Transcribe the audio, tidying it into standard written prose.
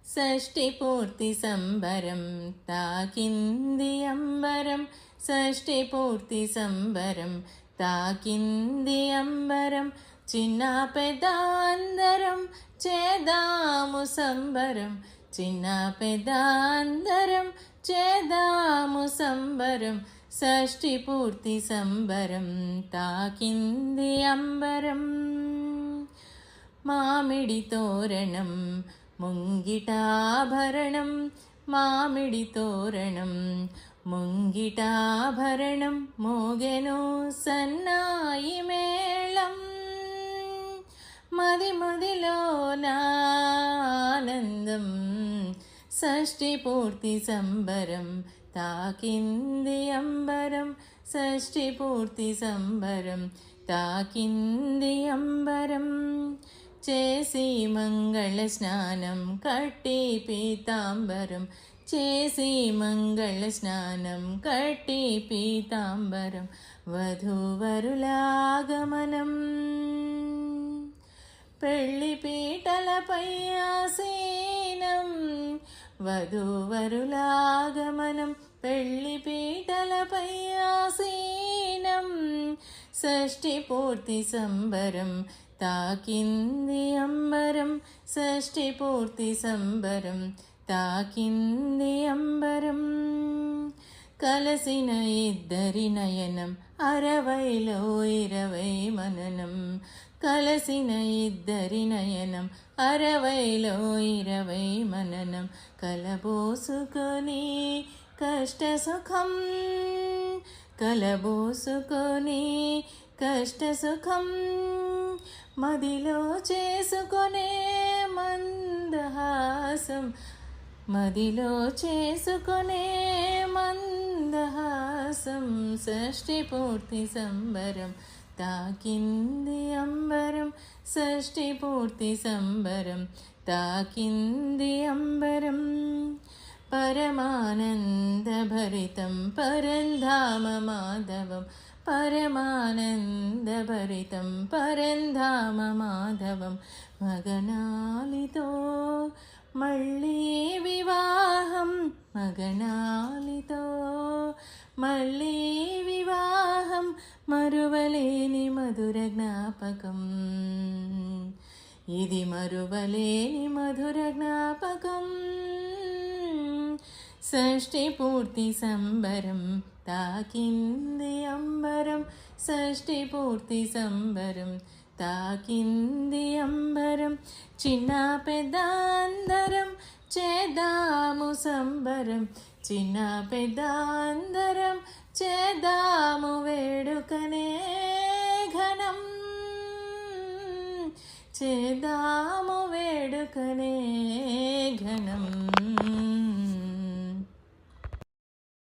షష్ఠి పూర్తి సంబరం తాకింది అంబరం. షష్ఠి పూర్తి సంబరం తాకింది అంబరం. చిన్న పెద్ద అందరం చేదాము సంబరం. చిన్న పెద్ద అందరం చేదాము సంబరం. షష్ఠి పూర్తి సంబరం తాకింది అంబరం. మామిడి తోరణం ముంగిటాభరణం. మామిడి తోరణం ముంగిటాభరణం. మోగెను సన్నాయి మేళం. మది మదిలోన ఆనందం. షష్ఠి పూర్తి సంబరం తాకింది అంబరం. షష్ఠి పూర్తి సంబరం తాకింది అంబరం. చేసి మంగళ స్నానం కట్టి పీతాంబరం. చేసి మంగళ స్నానం కట్టి పీతాంబరం. వధూవరులాగమనం. పెళ్లి పీటలపై ఆసీనం. వధూవరులాగమనం. పెళ్లి పీటలపై ఆసీనం. షష్ఠి పూర్తి సంబరం తాకింది అంబరం. షష్ఠి పూర్తి సంబరం తాకింది అంబరం. కలసిన ఇద్దరి నయనం 60లో 20 మననం. కలసిన ఇద్దరి నయనం 60లో 20 మననం. కలబోసుకొని కష్ట సుఖం. కలబోసుకొని కష్ట సుఖం. మదిలో చేసుకొనే మందహాసం. మదిలో చేసుకొనే మందహాసం. షష్ఠి పూర్తి సంబరం తాకింది అంబరం. షష్ఠి పూర్తి సంబరం తాకింది అంబరం. పరమానందభరితం పరంధామ మాధవం. పరమానందభరితం పరంధామ మాధవం. మగనాలితో మళ్ళీ వివాహం. మగనాలితో మళ్ళీ వివాహం. మరువలేని మధుర జ్ఞాపకం. ఇది మరువలేని మధుర జ్ఞాపకం. షష్ఠి పూర్తి సంబరం తాకింది అంబరం. షష్ఠి పూర్తి సంబరం తాకింది అంబరం. చిన్న పెద్ద అందరం చేదాము సంబరం. చిన్న పెద్ద అందరం చేదాము వేడుకనే ఘనం. చేదాము వేడుకనే